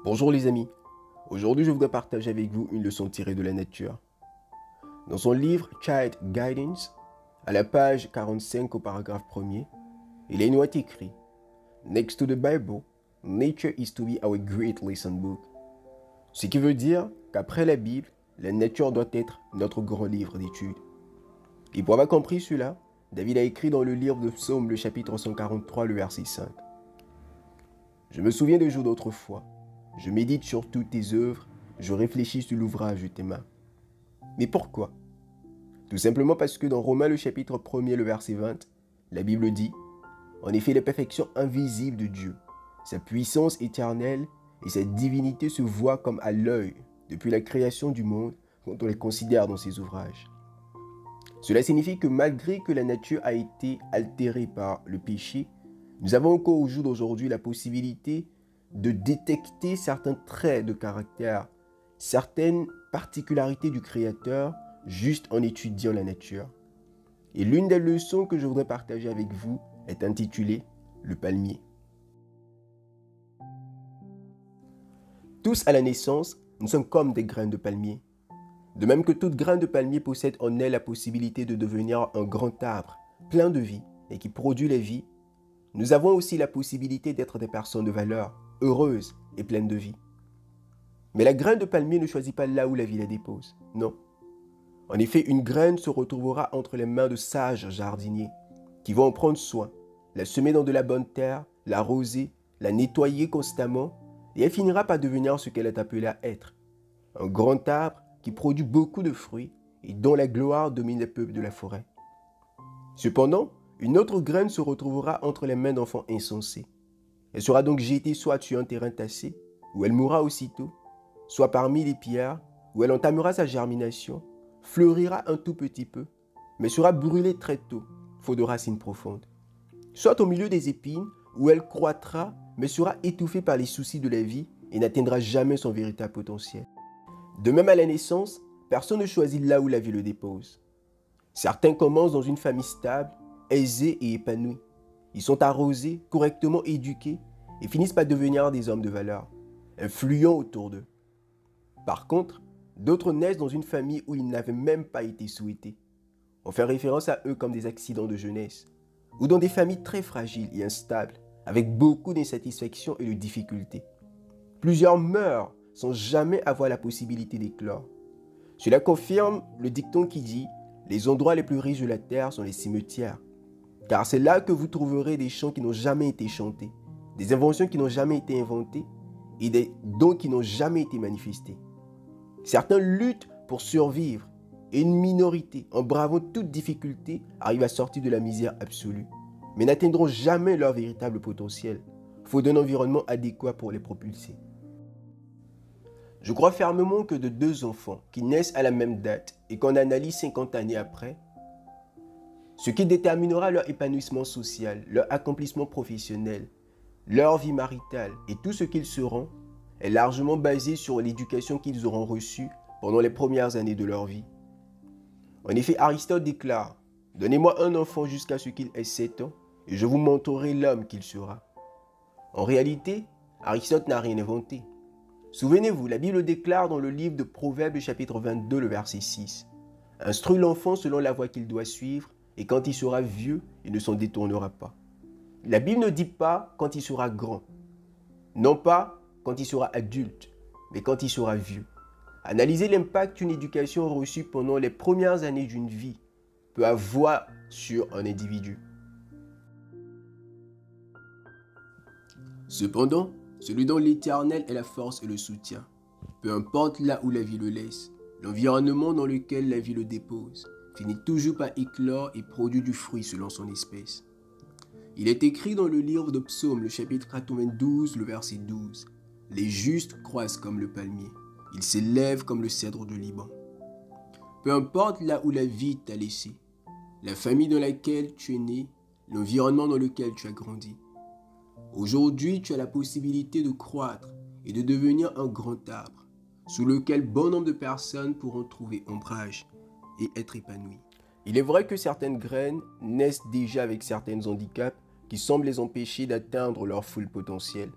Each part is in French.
Bonjour les amis, aujourd'hui je voudrais partager avec vous une leçon tirée de la nature. Dans son livre Child Guidance, à la page 45 au paragraphe 1er, il est écrit Next to the Bible, nature is to be our great lesson book. Ce qui veut dire qu'après la Bible, la nature doit être notre grand livre d'études. Et pour avoir compris cela, David a écrit dans le livre de Psaume, le chapitre 143, le verset 5. Je me souviens des jours d'autrefois. Je médite sur toutes tes œuvres, je réfléchis sur l'ouvrage de tes mains. Mais pourquoi? Tout simplement parce que dans Romains le chapitre 1er, le verset 20, la Bible dit « En effet, la perfection invisible de Dieu, sa puissance éternelle et sa divinité se voient comme à l'œil depuis la création du monde quand on les considère dans ses ouvrages. » Cela signifie que malgré que la nature a été altérée par le péché, nous avons encore au jour d'aujourd'hui la possibilité de détecter certains traits de caractère, certaines particularités du Créateur juste en étudiant la nature. Et l'une des leçons que je voudrais partager avec vous est intitulée « Le palmier ». Tous à la naissance, nous sommes comme des graines de palmier. De même que toute graine de palmier possède en elle la possibilité de devenir un grand arbre, plein de vie et qui produit la vie, nous avons aussi la possibilité d'être des personnes de valeur, heureuses et pleines de vie. Mais la graine de palmier ne choisit pas là où la vie la dépose, non. En effet, une graine se retrouvera entre les mains de sages jardiniers qui vont en prendre soin, la semer dans de la bonne terre, l'arroser, la nettoyer constamment et elle finira par devenir ce qu'elle est appelée à être. Un grand arbre qui produit beaucoup de fruits et dont la gloire domine les peuples de la forêt. Cependant, une autre graine se retrouvera entre les mains d'enfants insensés. Elle sera donc jetée soit sur un terrain tassé, où elle mourra aussitôt, soit parmi les pierres, où elle entamera sa germination, fleurira un tout petit peu, mais sera brûlée très tôt, faute de racines profondes. Soit au milieu des épines, où elle croîtra, mais sera étouffée par les soucis de la vie et n'atteindra jamais son véritable potentiel. De même à la naissance, personne ne choisit là où la vie le dépose. Certains commencent dans une famille stable, aisés et épanouis. Ils sont arrosés, correctement éduqués et finissent par devenir des hommes de valeur, influents autour d'eux. Par contre, d'autres naissent dans une famille où ils n'avaient même pas été souhaités. On fait référence à eux comme des accidents de jeunesse, ou dans des familles très fragiles et instables, avec beaucoup d'insatisfaction et de difficultés. Plusieurs meurent sans jamais avoir la possibilité d'éclore. Cela confirme le dicton qui dit « Les endroits les plus riches de la terre sont les cimetières ». Car c'est là que vous trouverez des chants qui n'ont jamais été chantés, des inventions qui n'ont jamais été inventées et des dons qui n'ont jamais été manifestés. Certains luttent pour survivre et une minorité, en bravant toute difficulté, arrive à sortir de la misère absolue, mais n'atteindront jamais leur véritable potentiel, faute d'un environnement adéquat pour les propulser. Je crois fermement que de deux enfants qui naissent à la même date et qu'on analyse 50 années après, ce qui déterminera leur épanouissement social, leur accomplissement professionnel, leur vie maritale et tout ce qu'ils seront est largement basé sur l'éducation qu'ils auront reçue pendant les premières années de leur vie. En effet, Aristote déclare « Donnez-moi un enfant jusqu'à ce qu'il ait 7 ans et je vous montrerai l'homme qu'il sera. » En réalité, Aristote n'a rien inventé. Souvenez-vous, la Bible déclare dans le livre de Proverbes chapitre 22, le verset 6 « Instruis l'enfant selon la voie qu'il doit suivre, et quand il sera vieux, il ne s'en détournera pas. » La Bible ne dit pas quand il sera grand, non pas quand il sera adulte, mais quand il sera vieux. Analyser l'impact qu'une éducation reçue pendant les premières années d'une vie peut avoir sur un individu. Cependant, celui dont l'Éternel est la force et le soutien, peu importe là où la vie le laisse, l'environnement dans lequel la vie le dépose, finit toujours par éclore et produit du fruit selon son espèce. Il est écrit dans le livre de Psaume, le chapitre 92, le verset 12. « Les justes croissent comme le palmier, ils s'élèvent comme le cèdre de Liban. » Peu importe là où la vie t'a laissé, la famille dans laquelle tu es né, l'environnement dans lequel tu as grandi. Aujourd'hui, tu as la possibilité de croître et de devenir un grand arbre, sous lequel bon nombre de personnes pourront trouver ombrage et être épanouies. Il est vrai que certaines graines naissent déjà avec certains handicaps qui semblent les empêcher d'atteindre leur full potentiel.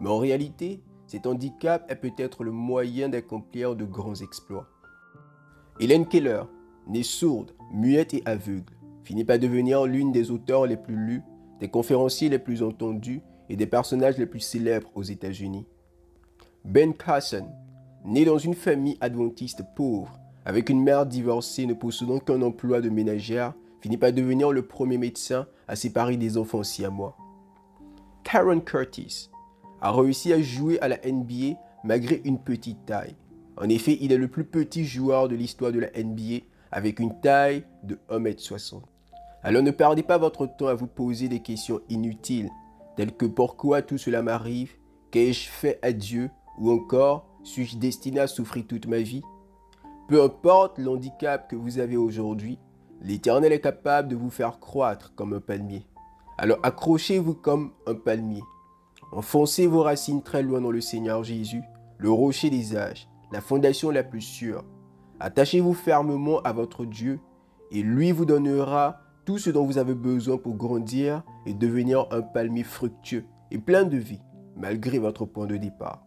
Mais en réalité, cet handicap est peut-être le moyen d'accomplir de grands exploits. Helen Keller, née sourde, muette et aveugle, finit par devenir l'une des auteurs les plus lus, des conférenciers les plus entendus et des personnages les plus célèbres aux États-Unis. Ben Carson, né dans une famille adventiste pauvre, avec une mère divorcée ne possédant qu'un emploi de ménagère, finit par devenir le premier médecin à séparer des enfants siamois. Karen Curtis a réussi à jouer à la NBA malgré une petite taille. En effet, il est le plus petit joueur de l'histoire de la NBA avec une taille de 1,60 m. Alors ne perdez pas votre temps à vous poser des questions inutiles, telles que pourquoi tout cela m'arrive, qu'ai-je fait à Dieu, ou encore suis-je destiné à souffrir toute ma vie? Peu importe l'handicap que vous avez aujourd'hui, l'Éternel est capable de vous faire croître comme un palmier. Alors accrochez-vous comme un palmier. Enfoncez vos racines très loin dans le Seigneur Jésus, le rocher des âges, la fondation la plus sûre. Attachez-vous fermement à votre Dieu et lui vous donnera tout ce dont vous avez besoin pour grandir et devenir un palmier fructueux et plein de vie, malgré votre point de départ.